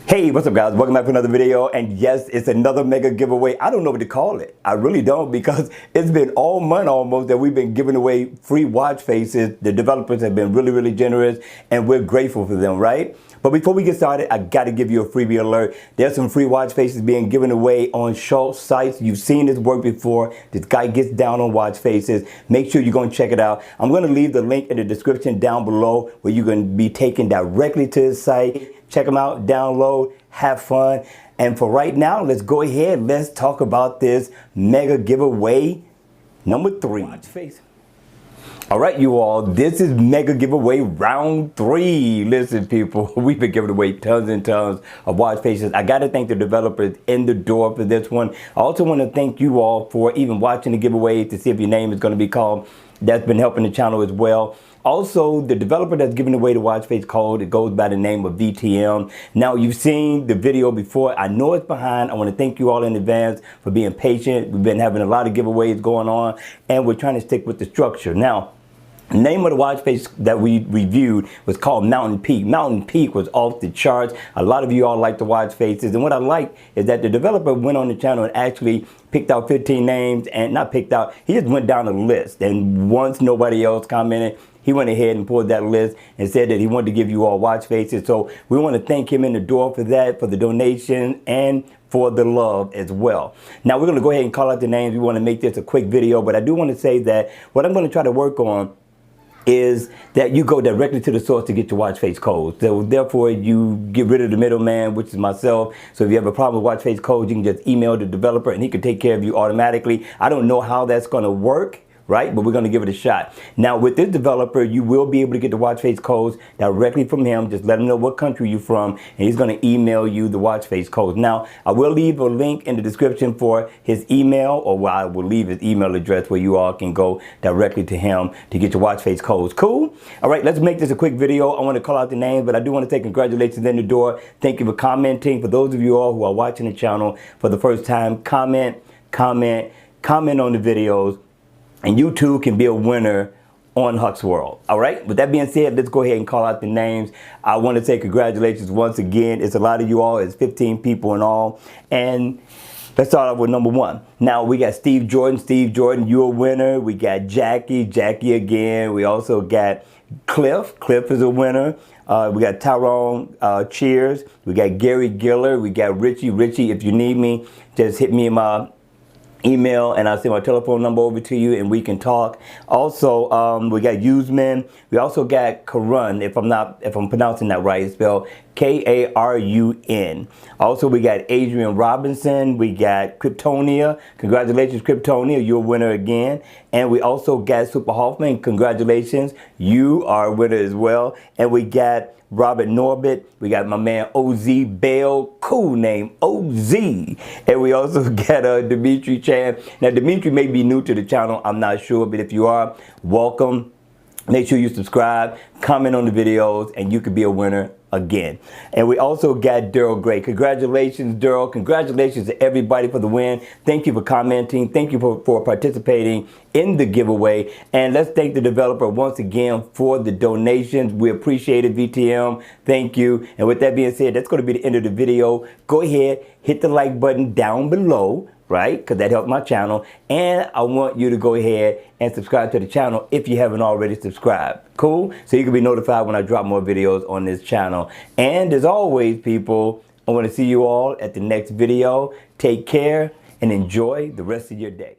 Hey, what's up guys? Welcome back to another video, and yes, it's another mega giveaway. I don't know what to call it. I really don't, because it's been all month almost that we've been giving away free watch faces. The developers have been really generous, and we're grateful for them, right? But before we get started, I gotta give you a freebie alert. There's some free watch faces being given away on Schultz sites. You've seen this work before. This guy gets down on watch faces. Make sure you're gonna check it out. I'm gonna leave the link in the description down below where you're gonna be taken directly to his site. Check them out, download, have fun. And for right now, let's go ahead. Let's talk about this mega giveaway number 3. Watch face. All right, you all, this is mega giveaway round 3. Listen, people, we've been giving away tons and tons of watch faces. I got to thank the developers in the door for this one. I also want to thank you all for even watching the giveaway to see if your name is going to be called. That's been helping the channel as well. Also, the developer that's giving away the watch face code, it goes by the name of VTM. Now, you've seen the video before. I know it's behind. I want to thank you all in advance for being patient. We've been having a lot of giveaways going on, and we're trying to stick with the structure. Now, the name of the watch face that we reviewed was called Mountain Peak. Mountain Peak was off the charts. A lot of you all like the watch faces. And what I like is that the developer went on the channel and actually picked out 15 names, and not picked out, he just went down the list. And once nobody else commented, he went ahead and pulled that list and said that he wanted to give you all watch faces. So we want to thank him in the door for that, for the donation, and for the love as well. Now we're going to go ahead and call out the names. We want to make this a quick video, but I do want to say that what I'm going to try to work on is that you go directly to the source to get your watch face codes. So therefore, you get rid of the middleman, which is myself. So if you have a problem with watch face codes, you can just email the developer and he can take care of you automatically. I don't know how that's going to work, right? But we're going to give it a shot. Now, with this developer, you will be able to get the watch face codes directly from him. Just let him know what country you're from, and he's going to email you the watch face codes. Now, I will leave a link in the description for his email, or I will leave his email address where you all can go directly to him to get your watch face codes. Cool? All right, let's make this a quick video. I want to call out the names, but I do want to say congratulations in the door. Thank you for commenting. For those of you all who are watching the channel for the first time, comment on the videos, and you too can be a winner on Huck's World. All right, with that being said, let's go ahead and call out the names. I want to say congratulations once again. It's a lot of you all. It's 15 people in all. And let's start off with number 1. Now we got Steve Jordan. Steve Jordan, you're a winner. We got Jackie again. We also got Cliff is a winner. We got Tyrone, cheers. We got Gary Giller. We got Richie, if you need me, just hit me in my email and I'll send my telephone number over to you and we can talk. Also, we got Useman. We also got Karun, if I'm pronouncing that right, it's spelled Karun. Also, we got Adrian Robinson. We got Kryptonia. Congratulations, Kryptonia, you're a winner again. And we also got Super Hoffman. Congratulations, you are a winner as well. And we got Robert Norbit. We got my man OZ Bell, cool name, OZ. And we also got Dimitri Chan. Now, Dimitri may be new to the channel, I'm not sure, but if you are, welcome. Make sure you subscribe, comment on the videos, and you could be a winner again. And we also got Daryl Gray. Congratulations, Daryl. Congratulations to everybody for the win. Thank you for commenting. Thank you for participating in the giveaway. And let's thank the developer once again for the donations. We appreciate it, VTM. Thank you. And with that being said, that's going to be the end of the video. Go ahead, hit the like button down below, right? Because that helps my channel. And I want you to go ahead and subscribe to the channel if you haven't already subscribed. Cool? So you can be notified when I drop more videos on this channel. And as always, people, I want to see you all at the next video. Take care and enjoy the rest of your day.